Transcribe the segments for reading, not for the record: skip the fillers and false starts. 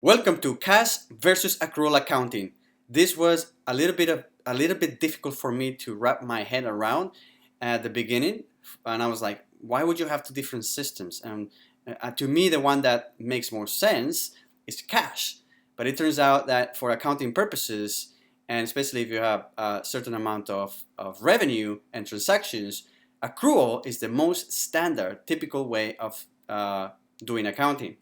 Welcome to cash versus accrual accounting. This was a little bit difficult for me to wrap my head around at the beginning, and I was like, why would you have two different systems? And to me, the one that makes more sense is cash. But it turns out that for accounting purposes, and especially if you have a certain amount of revenue and transactions, accrual is the most standard, typical way of doing accounting.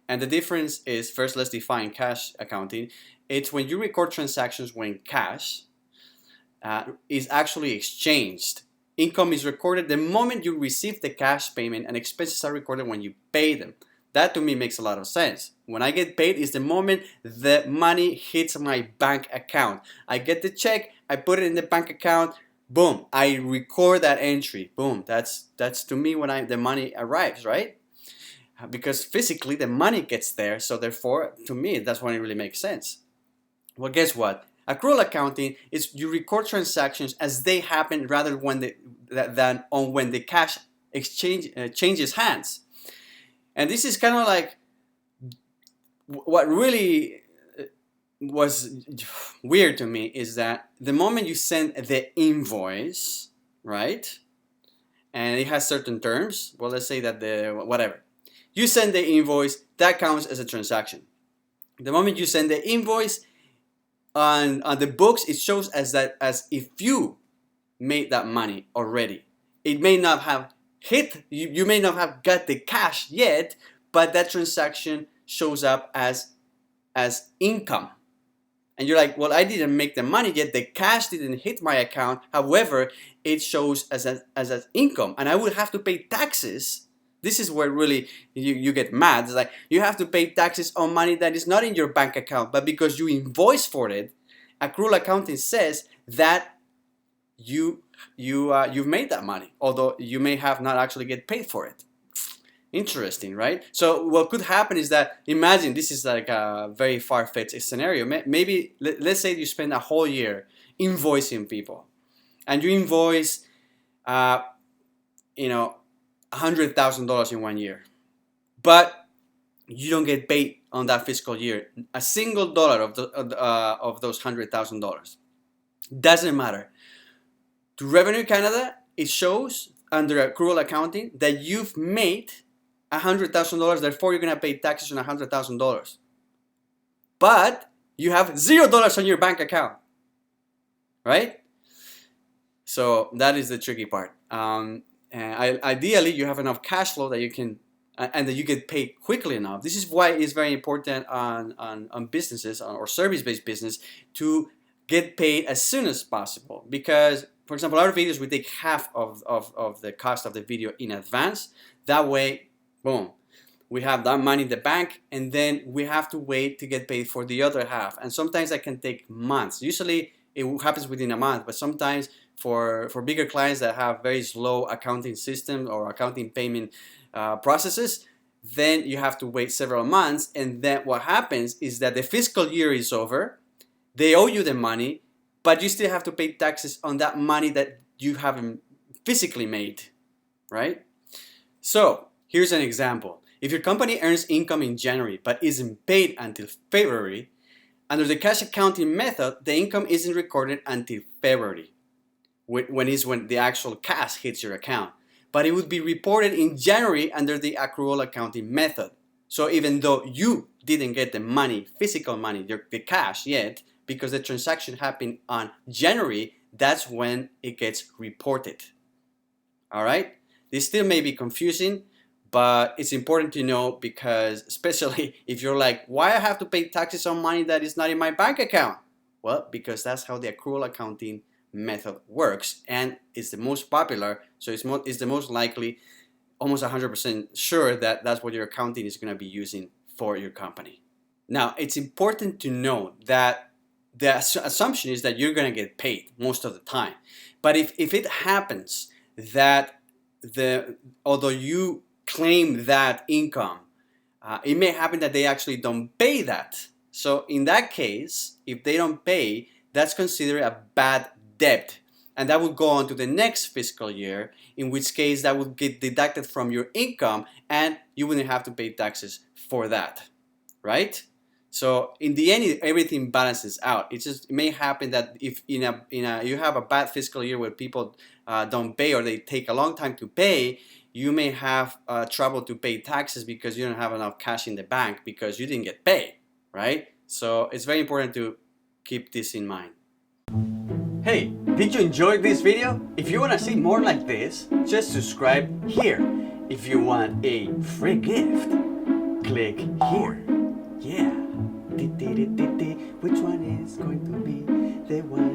And the difference is, first, let's define cash accounting. It's when you record transactions when cash is actually exchanged. Income is recorded the moment you receive the cash payment, and expenses are recorded when you pay them. That to me makes a lot of sense. When I get paid is the moment the money hits my bank account. I get the check, I put it in the bank account, boom, I record that entry. Boom, that's to me when the money arrives, right? Because physically the money gets there, so therefore to me that's when it really makes sense. Well, guess what? Accrual accounting is you record transactions as they happen rather than on when the cash exchange changes hands. And this is kind of like what really was weird to me is that the moment you send the invoice, right? And it has certain terms. Well, let's say that the whatever. You send the invoice, that counts as a transaction. The moment you send the invoice on the books, it shows as if you made that money already. It may not have hit, you may not have got the cash yet, but that transaction shows up as income. And you're like, well, I didn't make the money yet. The cash didn't hit my account. However, it shows as an income, and I would have to pay taxes. This is where really you get mad. It's like you have to pay taxes on money that is not in your bank account, but because you invoice for it, accrual accounting says that you've made that money, although you may have not actually get paid for it. Interesting, right? So what could happen is that, imagine this is like a very far-fetched scenario. Maybe let's say you spend a whole year invoicing people, and you invoice, you know, $100,000 in 1 year, but you don't get paid on that fiscal year a single dollar of those $100,000. Doesn't matter. To Revenue Canada, it shows under accrual accounting that you've made $100,000. Therefore, you're gonna pay taxes on $100,000, but you have $0 on your bank account, right? So that is the tricky part. Ideally, you have enough cash flow that you can, and that you get paid quickly enough. This is why it's very important on businesses or service-based business to get paid as soon as possible. Because, for example, our videos, we take half of the cost of the video in advance. That way, boom, we have that money in the bank, and then we have to wait to get paid for the other half. And sometimes that can take months. Usually it happens within a month, but sometimes for bigger clients that have very slow accounting systems or accounting payment processes, then you have to wait several months. And then what happens is that the fiscal year is over, they owe you the money, but you still have to pay taxes on that money that you haven't physically made, right? So here's an example. If your company earns income in January but isn't paid until February, under the cash accounting method, the income isn't recorded until February, when the actual cash hits your account. But it would be reported in January under the accrual accounting method. So even though you didn't get the money, physical money, the cash yet, because the transaction happened on January, that's when it gets reported. All right? This still may be confusing, but it's important to know, because especially if you're like, why I have to pay taxes on money that is not in my bank account? Well, because that's how the accrual accounting method works, and it's the most popular, so it's the most likely, almost 100% sure that that's what your accounting is going to be using for your company. Now, it's important to know that the assumption is that you're going to get paid most of the time. But if it happens that although you claim that income, it may happen that they actually don't pay that. So in that case, if they don't pay, that's considered a bad debt, and that would go on to the next fiscal year, in which case that would get deducted from your income and you wouldn't have to pay taxes for that, right? So in the end, everything balances out. It may happen that if you have a bad fiscal year where people don't pay or they take a long time to pay, you may have trouble to pay taxes because you don't have enough cash in the bank because you didn't get paid, right? So it's very important to keep this in mind. Hey, did you enjoy this video? If you want to see more like this, just subscribe here. If you want a free gift, click here. Yeah. Which one is going to be the one?